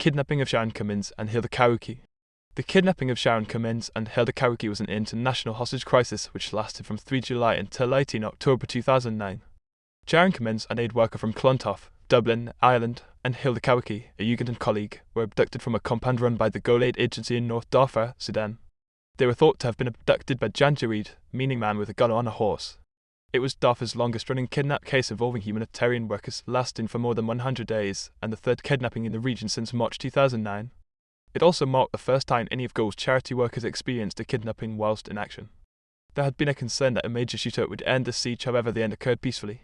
kidnapping of Sharon Cummins and Hilda Kariuki. The kidnapping of Sharon Cummins and Hilda Kariuki was an international hostage crisis which lasted from 3 July until 18 October 2009. Sharon Cummins, an aid worker from Clontarf, Dublin, Ireland, and Hilda Kariuki, a Ugandan colleague, were abducted from a compound run by the Goal Aid Agency in North Darfur, Sudan. They were thought to have been abducted by Janjaweed, meaning man with a gun on a horse. It was Darfur's longest-running kidnap case involving humanitarian workers, lasting for more than 100 days, and the third kidnapping in the region since March 2009. It also marked the first time any of Goal's charity workers experienced a kidnapping whilst in action. There had been a concern that a major shootout would end the siege, however the end occurred peacefully.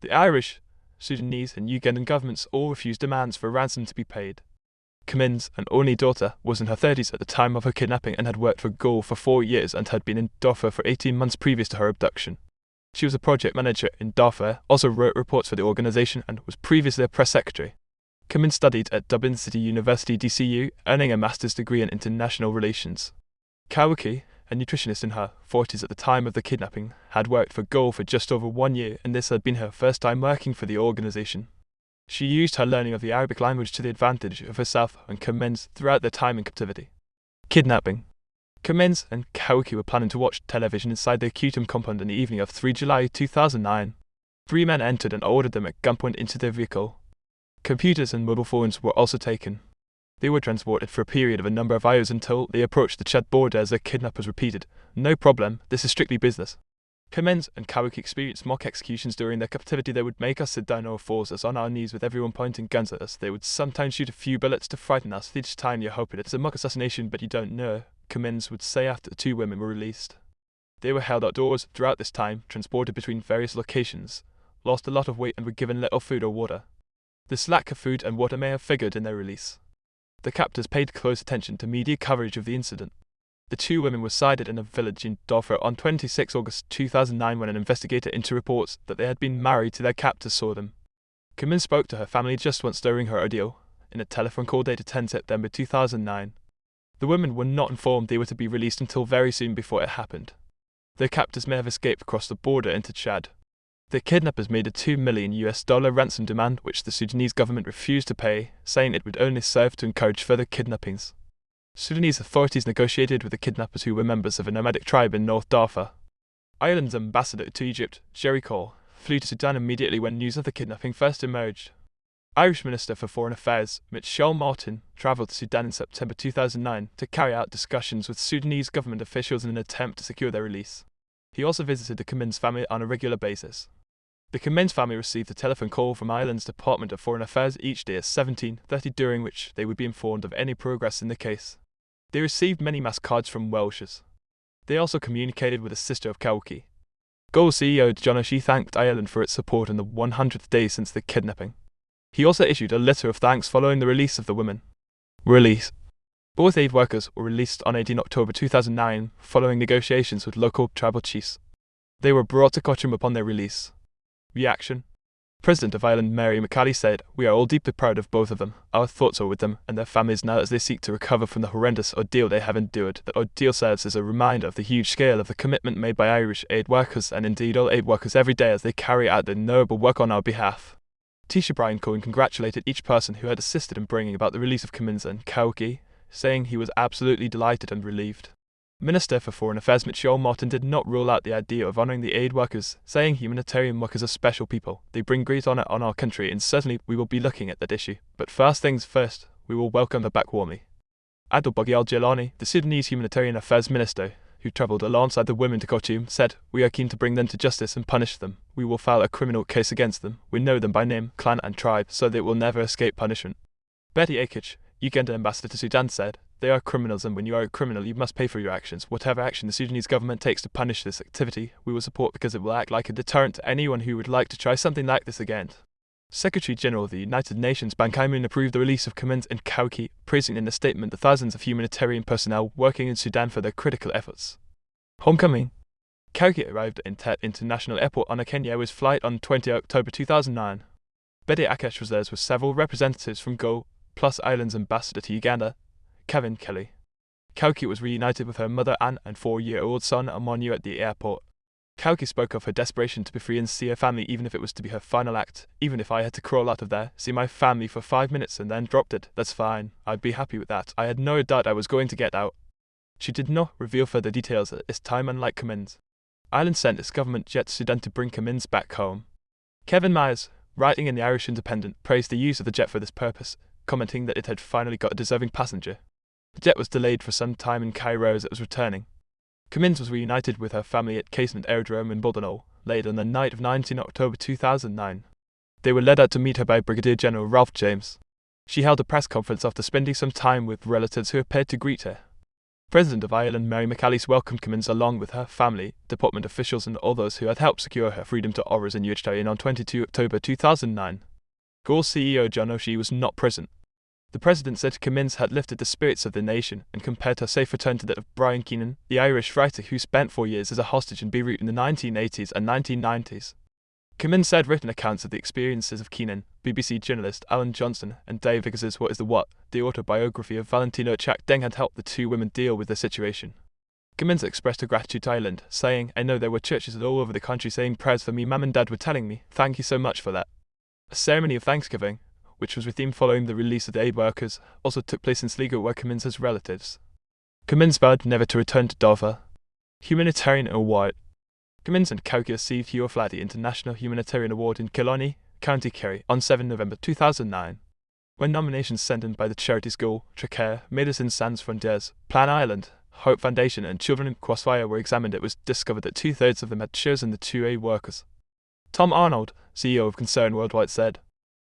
The Irish, Sudanese and Ugandan governments all refused demands for ransom to be paid. Cummins, an only daughter, was in her 30s at the time of her kidnapping and had worked for Goal for 4 years and had been in Darfur for 18 months previous to her abduction. She was a project manager in Darfur, also wrote reports for the organisation, and was previously a press secretary. Cummins studied at Dublin City University DCU, earning a master's degree in international relations. Kariuki, a nutritionist in her 40s at the time of the kidnapping, had worked for Goal for just over 1 year, and this had been her first time working for the organisation. She used her learning of the Arabic language to the advantage of herself and Cummins throughout their time in captivity. Kidnapping. Cummins and Kariuki were planning to watch television inside the Acutum compound on the evening of 3 July 2009. 3 men entered and ordered them at gunpoint into their vehicle. Computers and mobile phones were also taken. They were transported for a period of a number of hours until they approached the Chad border as their kidnappers repeated, "No problem, this is strictly business." Cummins and Kariuki experienced mock executions during their captivity. They would make us sit down or force us on our knees with everyone pointing guns at us. They would sometimes shoot a few bullets to frighten us. Each time you're hoping it's a mock assassination but you don't know, Cummins would say after the 2 women were released. They were held outdoors throughout this time, transported between various locations, lost a lot of weight and were given little food or water. This lack of food and water may have figured in their release. The captors paid close attention to media coverage of the incident. The 2 women were sighted in a village in Darfur on 26 August 2009 when an investigator into reports that they had been married to their captors saw them. Cummins spoke to her family just once during her ordeal, in a telephone call dated 10 September 2009. The women were not informed they were to be released until very soon before it happened. Their captors may have escaped across the border into Chad. The kidnappers made a $2 million ransom demand which the Sudanese government refused to pay, saying it would only serve to encourage further kidnappings. Sudanese authorities negotiated with the kidnappers, who were members of a nomadic tribe in North Darfur. Ireland's ambassador to Egypt, Jerry Cole, flew to Sudan immediately when news of the kidnapping first emerged. Irish Minister for Foreign Affairs, Michelle Martin, travelled to Sudan in September 2009 to carry out discussions with Sudanese government officials in an attempt to secure their release. He also visited the Cummins family on a regular basis. The Cummins family received a telephone call from Ireland's Department of Foreign Affairs each day at 17:30, during which they would be informed of any progress in the case. They received many mass cards from Welshers. They also communicated with a sister of Kariuki. Goal CEO John O'Shea thanked Ireland for its support in the 100th day since the kidnapping. He also issued a letter of thanks following the release of the women. Release. Both aid workers were released on 18 October 2009 following negotiations with local tribal chiefs. They were brought to Khartoum upon their release. Reaction. President of Ireland Mary McCarthy said, "We are all deeply proud of both of them. Our thoughts are with them and their families now as they seek to recover from the horrendous ordeal they have endured. That ordeal serves as a reminder of the huge scale of the commitment made by Irish aid workers and indeed all aid workers every day as they carry out their noble work on our behalf." Taoiseach Brian Cohen congratulated each person who had assisted in bringing about the release of Cummins and Kariuki, saying he was absolutely delighted and relieved. Minister for Foreign Affairs Michelle Martin did not rule out the idea of honouring the aid workers, saying humanitarian workers are special people. They bring great honour on our country, and certainly we will be looking at that issue. But first things first, we will welcome her back warmly. Abdel Boghi al-Jilani, the Sudanese Humanitarian Affairs Minister, who travelled alongside the women to Khartoum, said, "We are keen to bring them to justice and punish them. We will file a criminal case against them. We know them by name, clan and tribe, so they will never escape punishment." Betty Akich, Uganda ambassador to Sudan, said, "They are criminals, and when you are a criminal you must pay for your actions. Whatever action the Sudanese government takes to punish this activity, we will support because it will act like a deterrent to anyone who would like to try something like this again." Secretary-General of the United Nations Ban Ki-moon approved the release of Cummins and Kariuki, praising in a statement the thousands of humanitarian personnel working in Sudan for their critical efforts. Homecoming. Kariuki arrived in Tet International Airport on a Kenya Airways flight on 20 October 2009. Betty Akich was there with several representatives from Goal, plus Ireland's ambassador to Uganda, Kevin Kelly. Kariuki was reunited with her mother Anne and 4-year-old son Amonu at the airport. Kauki spoke of her desperation to be free and see her family, even if it was to be her final act. Even if I had to crawl out of there, see my family for 5 minutes and then dropped it, that's fine. I'd be happy with that. I had no doubt I was going to get out. She did not reveal further details at this time, unlike Cummins. Ireland sent its government jet Sudan to bring Cummins back home. Kevin Myers, writing in the Irish Independent, praised the use of the jet for this purpose, commenting that it had finally got a deserving passenger. The jet was delayed for some time in Cairo as it was returning. Cummins was reunited with her family at Casement Aerodrome in Boldonal, late on the night of 19 October 2009. They were led out to meet her by Brigadier General Ralph James. She held a press conference after spending some time with relatives who appeared to greet her. President of Ireland Mary McAleese welcomed Cummins along with her family, department officials and others who had helped secure her freedom to Oros in UHTIN on 22 October 2009. Gore CEO John O'Shea was not present. The president said Cummins had lifted the spirits of the nation and compared her safe return to that of Brian Keenan, the Irish writer who spent 4 years as a hostage in Beirut in the 1980s and 1990s. Cummins said written accounts of the experiences of Keenan, BBC journalist Alan Johnson, and Dave Viggors's What is the What, the autobiography of Valentino Chak Deng, had helped the two women deal with their situation. Cummins expressed her gratitude to Ireland, saying, "I know there were churches all over the country saying prayers for me. Mum and Dad were telling me, thank you so much for that." A ceremony of Thanksgiving, which was rethemed following the release of the aid workers, also took place in Sligo, where Cummins has relatives. Cummins vowed never to return to Dover. Humanitarian Award. Cummins and Kauki received Hugh O'Flaherty International Humanitarian Award in Killarney, County Kerry, on 7 November 2009. When nominations sent in by the charity school, Traquair, Médecins Sans Frontières, Plan Ireland, Hope Foundation and Children in Crossfire were examined, it was discovered that 2/3 of them had chosen the two aid workers. Tom Arnold, CEO of Concern Worldwide, said,